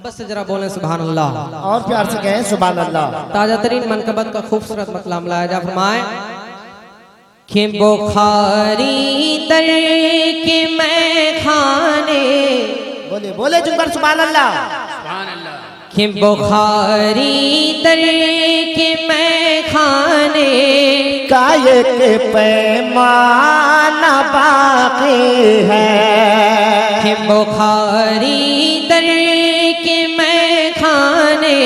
मोहब्बत से जरा बोले सुभान अल्लाह, और प्यार से कहें सुभान अल्लाह। ताजा तरीन मनकबत का खूबसूरत मतलाम लाया जा फरमाए कि बुखारी तर के मैं खाने, बोले बोले जुमकर सुभान अल्लाह। कि बुखारी तर के मैं खाने काये के पैमाना बाकी है। कि बुखारी तर के मैं खाने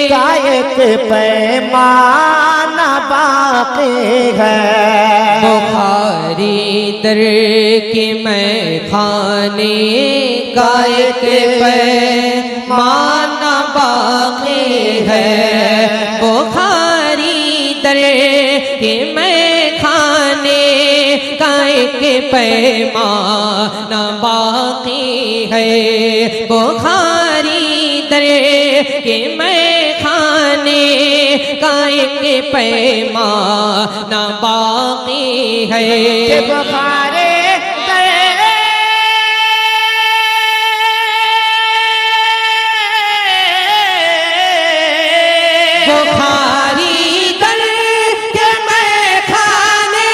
काये के पैमाना बाकी है। बुखारी तर के मैं खाने गाय के पैमाना बाकी है। बुखारी तर के मैं खाने गाय के पैमाना बाकी है। बुखारी तर के मैं खाने गाय के पैमाना बाकी है। के बुखारे बुखारी तर के मैं खाने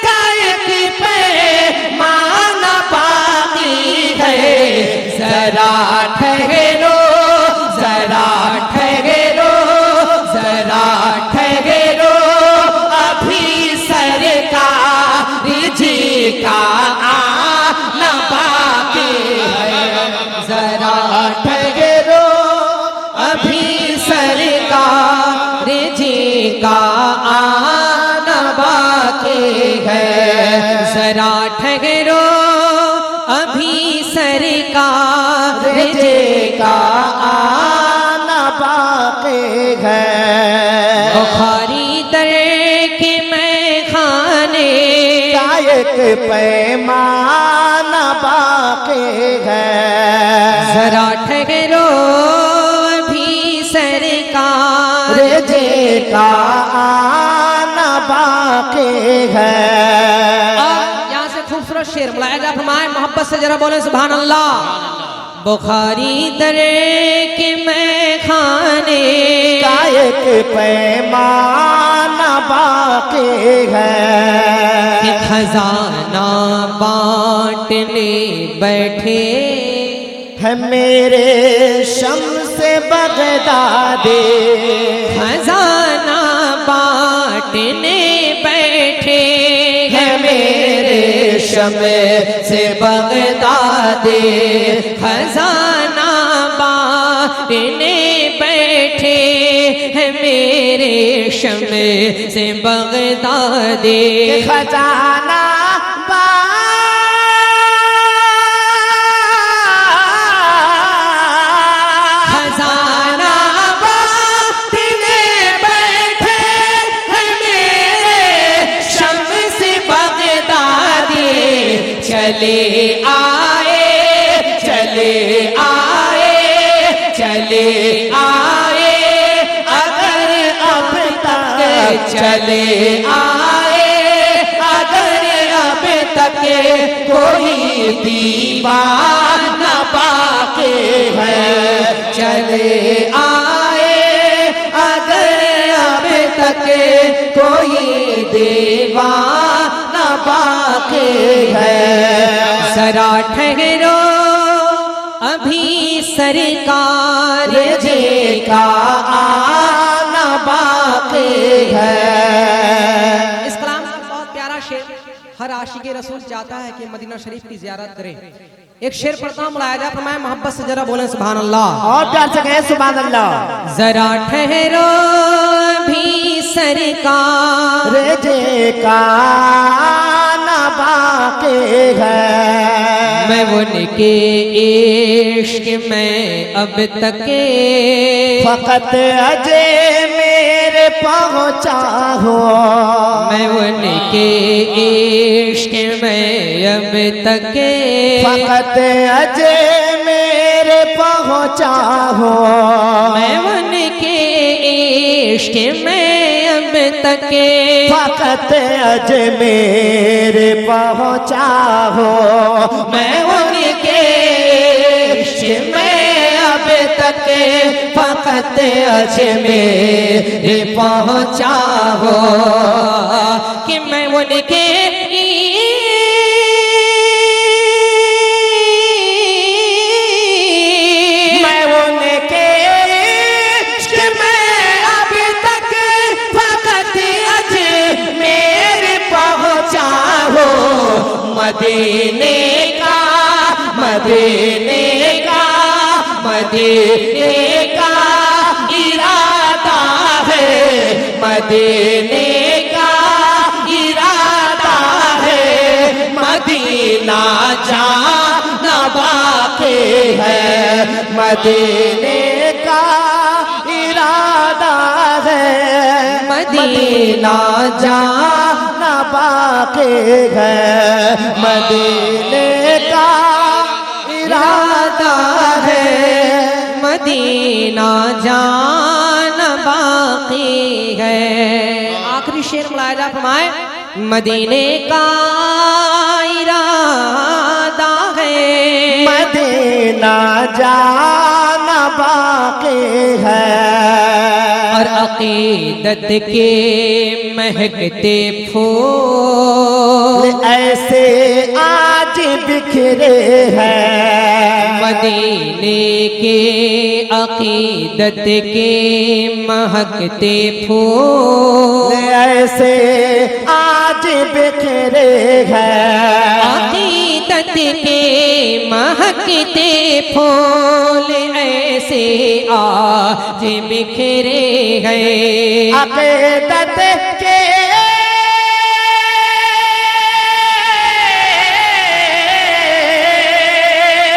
गाय के पैमाना बाकी है। जरा ठहरो, जरा ठहरो, जरा ठहरो, अभी सरकार जी का आना बाकी है। जरा ठहरो, अभी सरकार जी का आना बाकी है। जरा ठहरो, अभी सरकार जी का आना बाकी है। बुखारी तर के मैं खाने काये के पैमाना बाकी है। जरा ठहरो, अभी सरकार जे का आना बाकी है। यहाँ से खूबसूरत शेर बुलाया जा फरमाए मोहब्बत से जरा बोले सुभान अल्लाह। बुखारी तर के मैं खाने काये के पैमाना बाकी है। कि खजाना बांटने बैठे है मेरे शम्स बगदादी। खजाना बांटने बैठे है मेरे शम्स बगदादी। खजाना बांटने बैठे है मेरे शम्स से बगदादी। खजाना खजाना बांटने बैठे है मेरे शम्स बगदादी। चले आए, चले आए, चले आए, अगर अब तक चले आए, अगर अब तक कोई दीवाना बाकी है। चले आए, अगर अब तक कोई दीवाना बाकी है। जरा ठहरो, अभी सरकार जी का आना बाकी है। इस कलाम का बहुत प्यारा शेर, हर आशिक़े रसूल चाहता है कि मदीना शरीफ की ज़ियारत करे। एक शेर पढ़ता हूँ बुलाया जा फरमाए मोहब्बत से जरा बोले सुभान अल्लाह। और प्यार से कहें सुभान अल्लाह। जरा ठहरो, अभी सरकार जे का आना बाकी है। मैं उनके इश्क में अब तक फकत अजय मेरे पहुँचा हो। मैं उनके इश्क में अब तक फकत अजय मेरे पहुँचा हो। मैं उनके इश्क में अब तक फकत अजमेर पहुँचा हो। मैं उनके इश्क में अब तक फकत अजमेर पहुँचा हो कि मैं उनके मदीने का मदीने का मदीने का इरादा है मदीने का इरादा है मदीना जाना बाकी है मदीने का इरादा है मदीना जाना बाकी है मदीने का इरादा है मदीना जाना बाकी है। आखिरी शेर मुलाहिजा फरमाए मदीने का इरादा है मदीना जाना बाकी है और अकीदत के महकते फूल ऐसे आज बिखरे हैं मदीने के अकीदत के महकते फूल ऐसे आज बिखरे हैं अकीदत के महकते फूल ऐसे आज बिखरे गए अकीदत के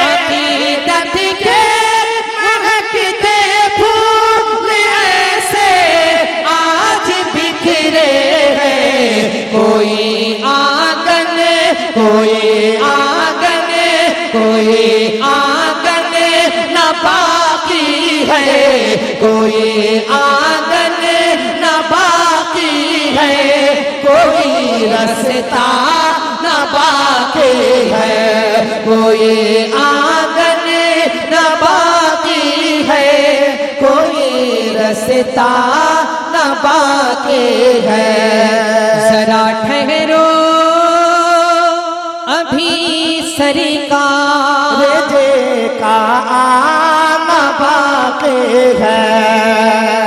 अकीदत के महकते फूल ऐसे आज बिखरे हैं कोई आंगन कोई आंगन कोई आंगन न बाकी है कोई आंगन न बाकी है कोई रास्ता न बाकी है कोई आंगन न बाकी है कोई रास्ता न बाकी है जरा ठहरो अभी सरकार का आना बाकी है